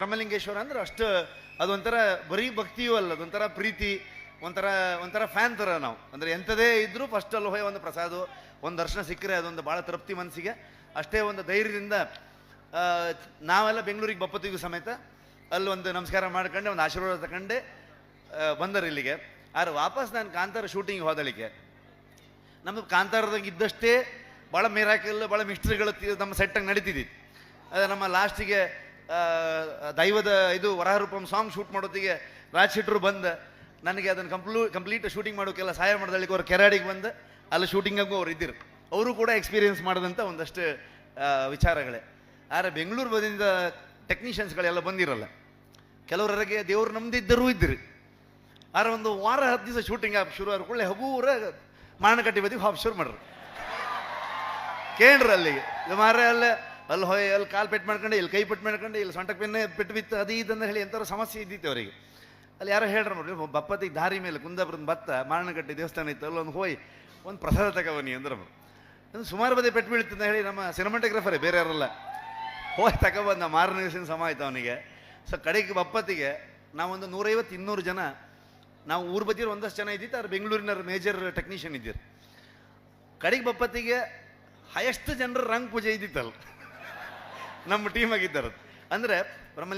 ರಾಮಲಿಂಗೇಶ್ವರ ಅಂದ್ರೆ ಅಷ್ಟು ಅದೊಂಥರ ಬರೀ ಭಕ್ತಿಯೂ ಅಲ್ಲ, ಅದೊಂಥರ ಪ್ರೀತಿ, ಒಂಥರ ಒಂಥರ ಫ್ಯಾನ್ ಥರ ನಾವು. ಅಂದರೆ ಎಂಥದೇ ಇದ್ದರೂ ಫಸ್ಟ್ ಅಲ್ಲಿ ಹೋಗಿ ಒಂದು ಪ್ರಸಾದ, ಒಂದು ದರ್ಶನ ಸಿಕ್ಕರೆ ಅದೊಂದು ಭಾಳ ತೃಪ್ತಿ ಮನಸ್ಸಿಗೆ. ಅಷ್ಟೇ ಒಂದು ಧೈರ್ಯದಿಂದ ನಾವೆಲ್ಲ ಬೆಂಗಳೂರಿಗೆ ಬಪ್ಪತ್ತಿಗೂ ಸಮೇತ ಅಲ್ಲಿ ಒಂದು ನಮಸ್ಕಾರ ಮಾಡ್ಕೊಂಡೆ, ಒಂದು ಆಶೀರ್ವಾದ ತಗೊಂಡೆ ಬಂದರು ಇಲ್ಲಿಗೆ. ಆದ್ರೆ ವಾಪಸ್ ನಾನು ಕಾಂತಾರ ಶೂಟಿಂಗ್ ಹೋದಳಿಕೆ ನಮ್ಮದು ಕಾಂತಾರದಾಗ ಇದ್ದಷ್ಟೇ ಭಾಳ ಮಿರಾಕಲ್, ಭಾಳ ಮಿಸ್ಟ್ರಿಗಳು ನಮ್ಮ ಸೆಟ್ಟಂಗೆ ನಡೀತಿದ್ದಿತ್ತು. ನಮ್ಮ ಲಾಸ್ಟಿಗೆ ದೈವದ ಇದು ವರಾಹರೂಪಂ ಸಾಂಗ್ ಶೂಟ್ ಮಾಡೋತ್ತಿಗೆ ರಾಜ್ ಶೆಟ್ರು ಬಂದು ನನಗೆ ಅದನ್ನು ಕಂಪ್ಲೀಟ್ ಶೂಟಿಂಗ್ ಮಾಡೋಕ್ಕೆಲ್ಲ ಸಹಾಯ ಮಾಡಿದಳಿಗೆ ಅವ್ರು ಕೆರಾಡಿಗೆ ಬಂದು ಅಲ್ಲಿ ಶೂಟಿಂಗಾಗೂ ಅವ್ರು ಇದ್ದಿರು. ಅವರು ಕೂಡ ಎಕ್ಸ್ಪೀರಿಯನ್ಸ್ ಮಾಡಿದಂಥ ಒಂದಷ್ಟು ವಿಚಾರಗಳೇ. ಆದರೆ ಬೆಂಗಳೂರು ಬಂದಿಂದ ಟೆಕ್ನಿಷಿಯನ್ಸ್ಗಳೆಲ್ಲ ಬಂದಿರಲ್ಲ, ಕೆಲವರಿಗೆ ದೇವ್ರು ನಮ್ದಿದ್ದರೂ ಇದ್ದಿರಿ. ಆದ್ರೆ ಒಂದು ವಾರ 10 ದಿವಸ ಶೂಟಿಂಗ್ ಶುರು ಆದ ಕೂಡಲೇ ಹಗೂರ ಮಾಣಕಟ್ಟಿ ಬದಿಗೆ ಹಾಫ್ ಶುರು ಮಾಡ್ರಿ ಕೇಳ್ರಿ ಅಲ್ಲಿಗೆ ಮಾರ ಅಲ್ಲಿ ಹೋಯ್ ಅಲ್ಲಿ ಕಾಲು ಪೆಟ್ಟು ಮಾಡ್ಕೊಂಡು, ಇಲ್ಲಿ ಕೈ ಪೆಟ್ಟು ಮಾಡ್ಕೊಂಡು, ಇಲ್ಲಿ ಸೊಂಟಕ್ಕೆ ಬೆನ್ನೆ ಪೆಟ್ಟು ಬಿತ್ತು, ಅದು ಇದಂತ ಹೇಳಿ ಎಂಥವ್ರು ಸಮಸ್ಯೆ ಇದ್ದಿತ್ತು ಅವರಿಗೆ. ಅಲ್ಲಿ ಯಾರೋ ಹೇಳ್ರಿ ನೋಡ್ರಿ, ಬಪ್ಪತ್ತಿಗೆ ದಾರಿ ಮೇಲೆ ಕುಂದಾಪುರದ ಭತ್ತ ಮಾರಣಗಟ್ಟಿ ದೇವಸ್ಥಾನ ಇತ್ತು, ಅಲ್ಲೊಂದು ಹೋಯ್ ಒಂದು ಪ್ರಸಾದ ತಗೋಬನ್ನಿ ಅಂದ್ರೆ ಸುಮಾರು ಬದಿ ಪೆಟ್ಟು ಬೀಳ್ತಿದ್ದ ಹೇಳಿ ನಮ್ಮ ಸಿನಿಮಾಟೋಗ್ರಫರೇ ಬೇರೆ ಯಾರಲ್ಲ ಹೋಯ್ ತಗೊಬಂದ. ಮಾರನೇ ದಿವಸ ಸಮ ಆಯ್ತು ಅವನಿಗೆ. ಸೊ ಕಡೆಗೆ ಬಪ್ಪತ್ತಿಗೆ ನಾವೊಂದು 150-200 ಜನ ನಾವು ಊರು ಬದಿಯರು ಒಂದಷ್ಟು ಜನ ಇದ್ದಿತ್ತು, ಅವ್ರು ಬೆಂಗಳೂರಿನ ಮೇಜರ್ ಟೆಕ್ನಿಷಿಯನ್ ಇದ್ದೀರಿ. ಕಡೆಗೆ ಬಪ್ಪತ್ತಿಗೆ ಹೈಯೆಸ್ಟ್ ಜನರ ರಂಗ್ ಪೂಜೆ ಇದ್ದಿತ್ತಲ್ಲ ನಮ್ಮ ಟೀಮ್ ಆಗಿದ್ದಾರದು. ಅಂದರೆ ಬ್ರಹ್ಮಲಿಂಗ